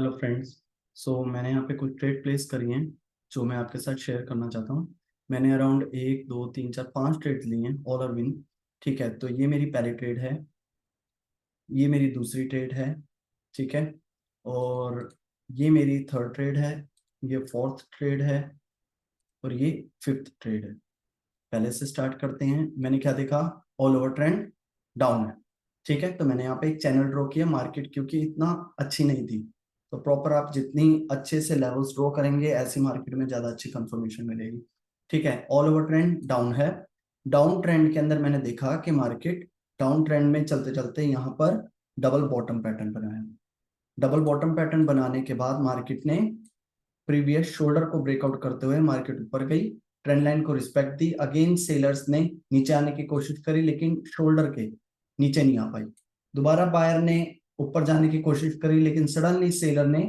Hello friends. मैंने यहाँ पे कुछ ट्रेड प्लेस करी हैं जो मैं आपके साथ शेयर करना चाहता हूँ। मैंने अराउंड 1 2 3 4 5 ट्रेड ली हैं, ऑल आर विन। ठीक है, तो ये मेरी पहली ट्रेड है, ये मेरी दूसरी ट्रेड है। ठीक है, और ये मेरी थर्ड ट्रेड है, ये फोर्थ ट्रेड है, और ये फिफ्थ ट्रेड है। पहले से स्टार्ट करते हैं। मैंने क्या देखा, ऑल ओवर ट्रेंड डाउन है। ठीक है, तो मैंने यहाँ पे एक चैनल ड्रॉ किया। मार्केट क्योंकि इतना अच्छी नहीं थी, तो प्रॉपर आप जितनी अच्छे से लेवल्स ड्रॉ करेंगे ऐसी मार्केट में ज्यादा अच्छी कंफर्मेशन मिलेगी। ठीक है, ऑल ओवर ट्रेंड डाउन है। डाउन ट्रेंड के अंदर मैंने देखा कि मार्केट डाउन ट्रेंड में चलते चलते यहाँ पर डबल बॉटम पैटर्न बनाया। डबल बॉटम पैटर्न बनाने के बाद मार्केट ने प्रीवियस शोल्डर को ब्रेकआउट करते हुए मार्केट ऊपर गई, ट्रेंड लाइन को रिस्पेक्ट दी। अगेन सेलर्स ने नीचे आने की कोशिश करी लेकिन शोल्डर के नीचे नहीं आ पाई। दोबारा बायर ने ऊपर जाने की कोशिश करी लेकिन सडनली सेलर ने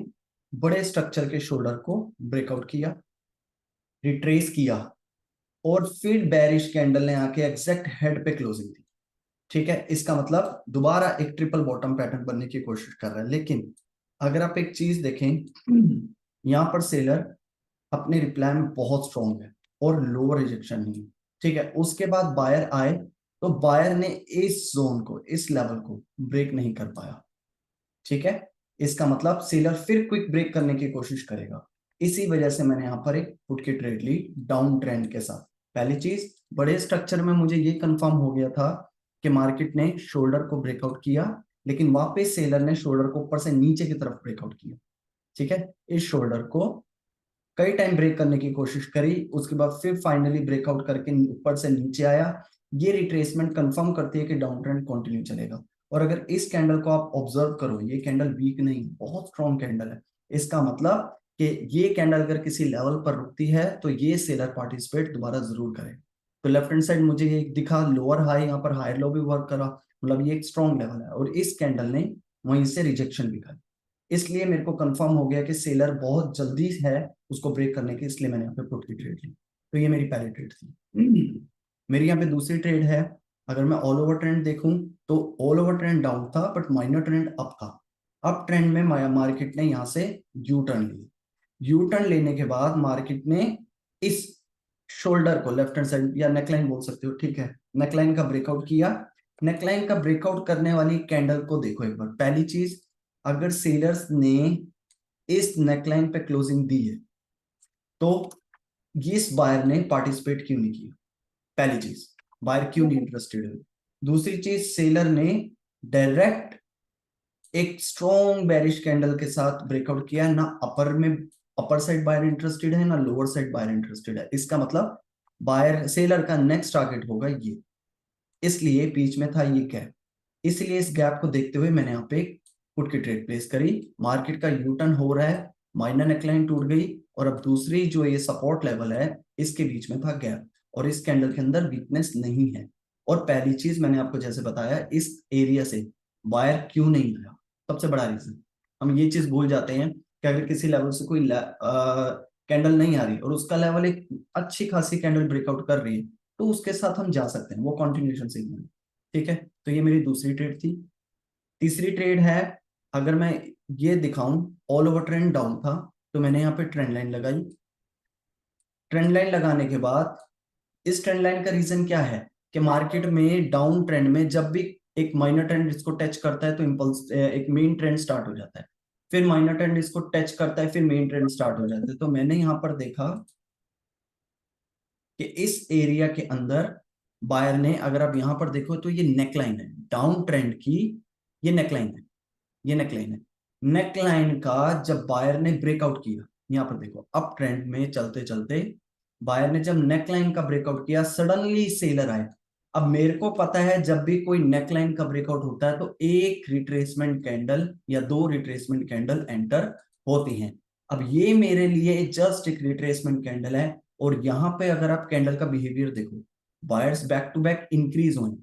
बड़े स्ट्रक्चर के शोल्डर को ब्रेकआउट किया, रिट्रेस किया, और फिर बेरिश कैंडल ने आके एग्जैक्ट हेड पे क्लोजिंग दी। ठीक है, इसका मतलब दोबारा एक ट्रिपल बॉटम पैटर्न बनने की कोशिश कर रहा है। लेकिन अगर आप एक चीज देखें, यहाँ पर सेलर अपने रिप्लाई में बहुत स्ट्रॉन्ग है और लोअर रिजेक्शन नहीं है। ठीक है, उसके बाद बायर आए तो बायर ने इस जोन को, इस लेवल को ब्रेक नहीं कर पाया। ठीक है, इसका मतलब सेलर फिर क्विक ब्रेक करने की कोशिश करेगा। इसी वजह से मैंने यहाँ पर एक पुट की ट्रेड ली डाउन ट्रेंड के साथ। पहली चीज, बड़े स्ट्रक्चर में मुझे ये कंफर्म हो गया था कि मार्केट ने शोल्डर को ब्रेकआउट किया, लेकिन वापस सेलर ने शोल्डर को ऊपर से नीचे की तरफ ब्रेकआउट किया। ठीक है, इस शोल्डर को कई टाइम ब्रेक करने की कोशिश करी, उसके बाद फिर फाइनली ब्रेकआउट करके ऊपर से नीचे आया। ये रिट्रेसमेंट कंफर्म करती है कि डाउन ट्रेंड कंटिन्यू चलेगा। और अगर इस कैंडल को आप ऑब्जर्व करो, ये कैंडल वीक नहीं, बहुत स्ट्रॉन्ग कैंडल है। इसका मतलब कि ये कैंडल अगर किसी लेवल पर रुकती है तो ये सेलर पार्टिसिपेट दोबारा जरूर करे। तो लेफ्ट हैंड साइड मुझे ये दिखा लोअर हाई, यहाँ पर हायर लो भी वर्क करा, मतलब ये एक स्ट्रॉन्ग लेवल है। और इस कैंडल ने वहीं से रिजेक्शन भी खाई, इसलिए मेरे को कंफर्म हो गया कि सेलर बहुत जल्दी है उसको ब्रेक करने की, इसलिए मैंने यहाँ पे पुट की ट्रेड ली। तो ये मेरी पहली ट्रेड थी। मेरी यहाँ पे दूसरी ट्रेड है। अगर मैं ऑल ओवर ट्रेंड देखूं तो ऑल ओवर ट्रेंड डाउन था बट माइनर ट्रेंड अप था। अप ट्रेंड में मार्केट ने यहाँ से यू टर्न लिया। यू टर्न लेने के बाद मार्केट ने इस शोल्डर को, लेफ्ट हैंड साइड या नेकलाइन बोल सकते हो, ठीक है, नेकलाइन का ब्रेकआउट किया। नेकलाइन का ब्रेकआउट करने वाली कैंडल को देखो एक बार। पहली चीज, अगर सेलर्स ने इस नेकलाइन पे क्लोजिंग दी है तो इस बायर ने पार्टिसिपेट क्यों नहीं किया? पहली चीज, बायर क्यों नहीं इंटरेस्टेड है? दूसरी चीज, सेलर ने डायरेक्ट एक स्ट्रॉन्ग बेरिश कैंडल के साथ ब्रेकआउट किया, ना अपर में अपर साइड बायर इंटरेस्टेड है ना लोअर साइड बायर इंटरेस्टेड है। इसका मतलब बायर, सेलर का नेक्स्ट टारगेट होगा ये, इसलिए बीच में था ये गैप। इसलिए इस गैप को देखते हुए मैंने यहाँ पे एक पुट की ट्रेड प्लेस करी। मार्केट का यू टर्न हो रहा है, माइनर नेकलाइन टूट गई, और अब दूसरी जो ये सपोर्ट लेवल है इसके बीच में था गैप, और इस कैंडल के अंदर वीकनेस नहीं है। और पहली चीज मैंने आपको जैसे बताया, इस एरिया से बायर क्यों नहीं आया, सबसे बड़ा रीजन। हम ये चीज भूल जाते हैं कि अगर किसी लेवल से कोई कैंडल नहीं आ रही और उसका लेवल एक अच्छी खासी कैंडल ब्रेकआउट कर रही है तो उसके साथ हम जा सकते हैं, वो कंटिन्यूएशन सिग्नल। ठीक है, तो ये मेरी दूसरी ट्रेड थी। तीसरी ट्रेड है, अगर मैं ये दिखाऊं, ऑल ओवर ट्रेंड डाउन था तो मैंने यहाँ पे ट्रेंड लाइन लगाई। ट्रेंड लाइन लगाने के बाद इस ट्रेंड लाइन का रीजन क्या है कि मार्केट में डाउन ट्रेंड में जब भी एक माइनर ट्रेंड इसको टच करता है तो इंपल्स एक मेन ट्रेंड स्टार्ट हो जाता है, फिर माइनर ट्रेंड इसको टच करता है, फिर मेन ट्रेंड स्टार्ट हो जाता है। तो मैंने यहाँ पर देखा कि इस एरिया के अंदर बायर ने, अगर आप यहां पर देखो तो ये नेकलाइन है डाउन ट्रेंड की, ये नेकलाइन है, ये नेकलाइन है। नेकलाइन का जब बायर ने ब्रेकआउट किया, यहां पर देखो अप ट्रेंड में चलते चलते बायर ने जब नेकलाइन का ब्रेकआउट किया, सडनली सेलर आए। अब मेरे को पता है जब भी कोई नेकलाइन का ब्रेकआउट होता है तो एक रिट्रेसमेंट कैंडल या दो रिट्रेसमेंट कैंडल एंटर होती हैं। अब ये मेरे लिए जस्ट एक रिट्रेसमेंट कैंडल है, और यहां पे अगर आप कैंडल का बिहेवियर देखो, buyers back to back increase हुए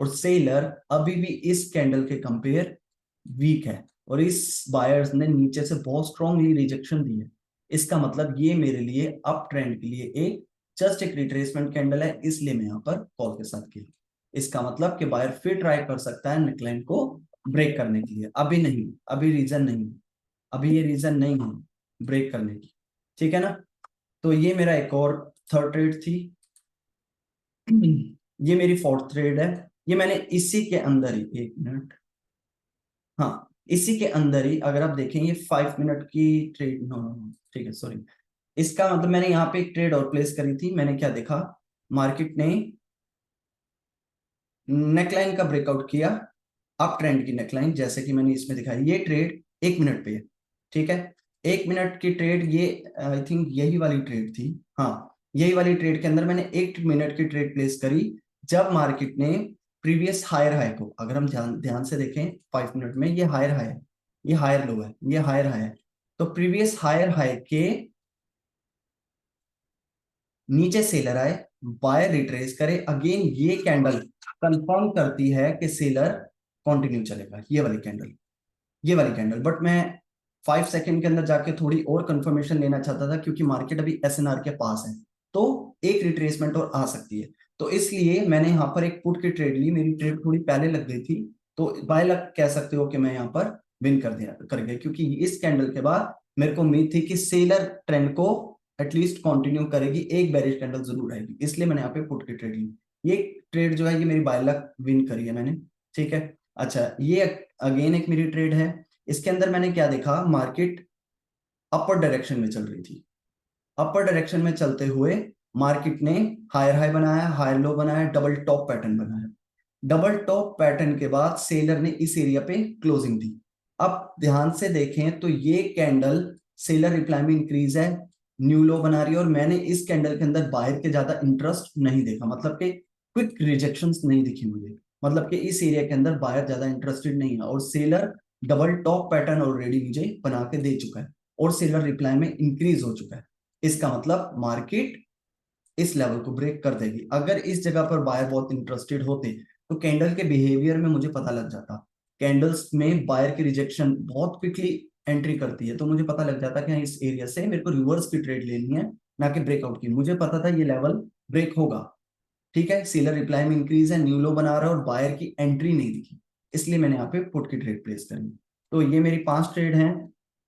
और सेलर अभी भी इस कैंडल के कंपेयर वीक है, और इस बायर्स ने नीचे से बहुत स्ट्रॉन्गली रिजेक्शन दी है। इसका मतलब ये मेरे लिए अप ट्रेंड के लिए एक जस्ट एक रिट्रेसमेंट कैंडल है, इसलिए मैं यहाँ पर कॉल के साथ किया। इसका मतलब कि बायर फिर ट्राई कर सकता है नेकलाइन को ब्रेक करने के लिए, अभी नहीं, अभी रीजन नहीं, अभी ये रीजन नहीं है ब्रेक करने की, ठीक है ना। तो ये मेरा एक और थर्ड ट्रेड थी। ये मेरी फोर्थ ट्रेड है। ये मैंने इसी के अंदर ही, एक मिनट, हाँ इसी के अंदर ही, अगर आप देखें ये 5 मिनट की ट्रेड, नो नो नो, ठीक है सॉरी, इसका मतलब मैंने यहाँ पे एक ट्रेड और प्लेस करी थी। मैंने क्या देखा, मार्केट ने नेकलाइन का ब्रेकआउट किया, अप ट्रेंड की नेकलाइन, जैसे कि मैंने इसमें दिखाई। ये ट्रेड 1 मिनट पे है, ठीक है, 1 मिनट की ट्रेड। ये आई थिंक यही वाली ट्रेड थी, हाँ यही वाली ट्रेड के अंदर मैंने 1 मिनट की ट्रेड प्लेस करी, जब मार्केट ने प्रीवियस हायर हाई को, अगर हम ध्यान ध्यान से देखें 5 मिनट में, ये हायर हाई है, ये हायर लो है, ये हायर हाई है, तो प्रीवियस हायर हाई के नीचे सेलर आए, बायर रिट्रेस करे, अगेन ये कैंडल कंफर्म करती है कि सेलर कंटिन्यू चलेगा, ये वाली कैंडल, ये वाली कैंडल। बट मैं 5 सेकंड के अंदर जाके थोड़ी और कंफर्मेशन लेना चाहता था, क्योंकि मार्केट अभी एसएनआर के पास है, तो एक रिट्रेसमेंट और आ सकती है। तो इसलिए मैंने यहाँ पर एक पुट की ट्रेड ली, मेरी ट्रेड थोड़ी पहले लग गई थी, तो बाय लक कह सकते हो कि मैं यहाँ पर विन कर गया, क्योंकि इस कैंडल के बाद मेरे को उम्मीद थी कि सेलर ट्रेंड को एटलीस्ट कंटिन्यू करेगी, एक बेरिश कैंडल जरूर आएगी, इसलिए मैंने यहाँ पे पुट की ट्रेड ली। ये ट्रेड जो है ये मेरी बाय लक विन करी है मैंने, ठीक है। अच्छा, ये अगेन एक मेरी ट्रेड है। इसके अंदर मैंने क्या देखा, मार्केट अपर डायरेक्शन में चल रही थी, अपर डायरेक्शन में चलते हुए मार्केट ने हायर हाई बनाया, हायर लो बनाया, डबल टॉप पैटर्न बनाया। डबल टॉप पैटर्न के बाद सेलर ने इस एरिया पे क्लोजिंग दी। अब ध्यान से देखें तो ये कैंडल सेलर रिप्लाई में इंक्रीज है, न्यू लो बना रही है, और मैंने इस कैंडल के अंदर बायर के ज्यादा इंटरेस्ट नहीं देखा, मतलब कि क्विक रिजेक्शंस नहीं दिखी मुझे, मतलब कि इस एरिया के अंदर बायर ज्यादा इंटरेस्टेड नहीं है, और seller double top pattern already मुझे बना के दे चुका है, और सेलर रिप्लाई में इंक्रीज हो चुका है। इसका मतलब मार्केट इस लेवल को ब्रेक कर देगी। अगर इस जगह पर बायर बहुत इंटरेस्टेड होते तो कैंडल के बिहेवियर में मुझे पता लग जाता, कैंडल्स में बायर की रिजेक्शन बहुत क्विकली एंट्री करती है, तो मुझे पता लग जाता कि हाँ इस एरिया से मेरे को रिवर्स की ट्रेड लेनी है, ना कि ब्रेकआउट की। मुझे पता था ये लेवल ब्रेक होगा, ठीक है, सेलर रिप्लाई में इंक्रीज है, न्यू लो बना रहा है, और बायर की एंट्री नहीं दिखी, इसलिए मैंने यहाँ पे पुट की ट्रेड प्लेस करी। तो ये मेरी 5 ट्रेड हैं,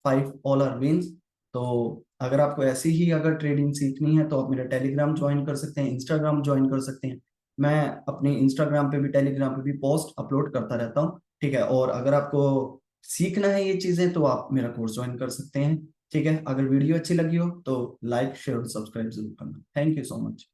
5 ऑल आर विंस। तो अगर आपको ऐसी ही अगर ट्रेडिंग सीखनी है तो आप मेरा टेलीग्राम ज्वाइन कर सकते हैं, इंस्टाग्राम ज्वाइन कर सकते हैं। मैं अपने इंस्टाग्राम पे भी टेलीग्राम पे भी पोस्ट अपलोड करता रहता हूँ, ठीक है। और अगर आपको सीखना है ये चीजें तो आप मेरा कोर्स ज्वाइन कर सकते हैं, ठीक है। अगर वीडियो अच्छी लगी हो तो लाइक शेयर और सब्सक्राइब जरूर करना। Thank you so much.